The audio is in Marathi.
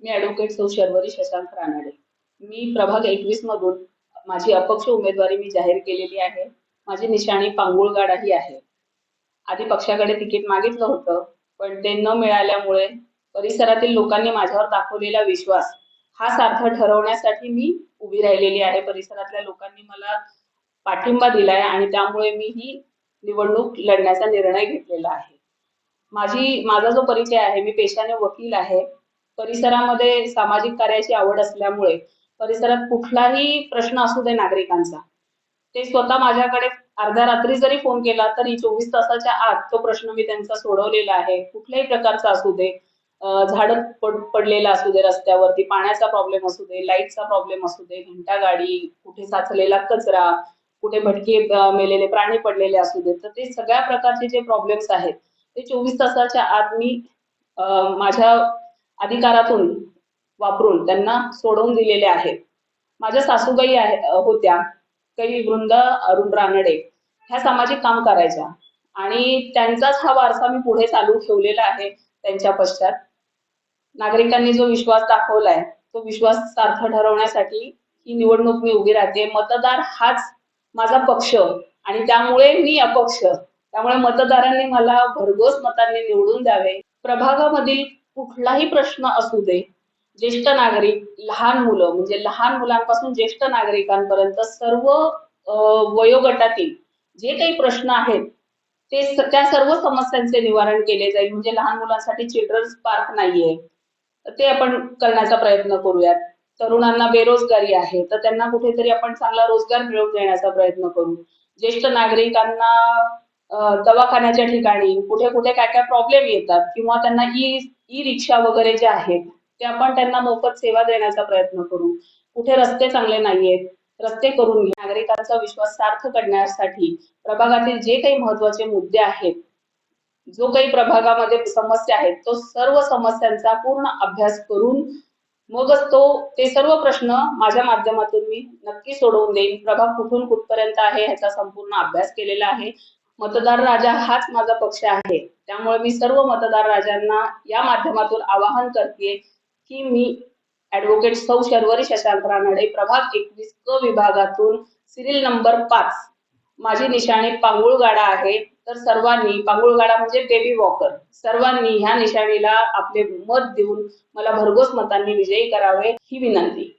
मी ॲडव्होकेट सौ शर्वरी शशांक रानडे. मी प्रभाग 21 मधून माझी अपक्ष उमेदवारी मी जाहीर केलेली आहे. माझी निशाणी पांगुळगाडा ही आहे. आधी पक्षाकडे तिकीट मागितलं होतं, पण ते न मिळाल्यामुळे परिसरातील लोकांनी माझ्यावर दाखवलेला विश्वास हा सार्थ ठरवण्यासाठी मी उभी राहिलेली आहे. परिसरातल्या लोकांनी मला पाठिंबा दिलाय आणि त्यामुळे मी ही निवडणूक लढण्याचा निर्णय घेतलेला आहे. माझा जो परिचय आहे, मी पेशाने वकील आहे. परिसरामध्ये सामाजिक कार्याची आवड असल्यामुळे परिसरात कुठलाही प्रश्न असू दे नागरिकांचा, ते स्वतः माझ्याकडे अर्ध्या रात्री जरी फोन केला तरी 24 तासाच्या आत तो प्रश्न मी त्यांचा सोडवलेला आहे. कुठल्याही प्रकारचा असू दे, झाडं पडलेलं असू दे रस्त्यावरती, पाण्याचा प्रॉब्लेम असू दे, लाईटचा प्रॉब्लेम असू दे, घंटागाडी, कुठे साचलेला कचरा, कुठे भटके मेलेले प्राणी पडलेले असू दे, तर ते सगळ्या प्रकारचे जे प्रॉब्लेम्स आहेत ते 24 तासाच्या आत मी माझ्या अधिकारातून वापरून त्यांना सोडवून दिलेले आहेत. माझ्या सासूबाई होत्या काही वृंदा अरुण रानडे, ह्या सामाजिक काम करायच्या आणि त्यांचाच हा वारसा मी पुढे चालू ठेवलेला आहे. त्यांच्या पश्चात नागरिकांनी जो विश्वास दाखवलाय तो विश्वास सार्थ ठरवण्यासाठी ही निवडणूक मी उभी राहते. मतदार हाच माझा पक्ष आणि त्यामुळे मी अपक्ष, त्यामुळे मतदारांनी मला भरघोस मतांनी निवडून द्यावे. प्रभागामधील कुठलाही प्रश्न असू दे, ज्येष्ठ नागरिक, लहान मुलं, म्हणजे लहान मुलांपासून ज्येष्ठ नागरिकांपर्यंत सर्व वयोगटातील जे काही प्रश्न आहेत त्या सर्व समस्यांचे निवारण केले जाईल. म्हणजे लहान मुलांसाठी चिल्ड्रन्स पार्क नाहीये, ते आपण करण्याचा प्रयत्न करूयात. तरुणांना बेरोजगारी आहे, तर त्यांना कुठेतरी आपण चांगला रोजगार मिळवून देण्याचा प्रयत्न करू. ज्येष्ठ नागरिकांना दवाखान्याच्या ठिकाणी कुठे कुठे काय काय प्रॉब्लेम येतात किंवा त्यांना ई रिक्षा वगैरे जे आहेत ते आपण त्यांना मोफत सेवा देण्याचा प्रयत्न करू. कुठे रस्ते चांगले नाहीयेत, रस्ते करून घ्या. नागरिकांचा विश्वास सार्थ करण्यासाठी प्रभागातील जे काही महत्वाचे मुद्दे आहेत, जो काही प्रभागामध्ये समस्या आहेत, तो सर्व समस्यांचा पूर्ण अभ्यास करून मगच ते सर्व प्रश्न माझ्या माध्यमातून मी नक्की सोडवून देईन. प्रभाग कुठून कुठपर्यंत आहे ह्याचा संपूर्ण अभ्यास केलेला आहे. मतदार राजा हाच माझा पक्ष आहे, त्यामुळे मी सर्व मतदार राजांना या माध्यमातून आवाहन करते की मी ॲडव्होकेट सौ शर्वरी शशांक रानडे, प्रभाग 21 क विभागातून सिरियल नंबर 5, माझी निशाणी पांगुळगाडा आहे. तर सर्वांनी, पांगुळगाडा म्हणजे बेबी वॉकर, सर्वांनी ह्या निशाणीला आपले मत देऊन मला भरघोस मतांनी विजयी करावे ही विनंती.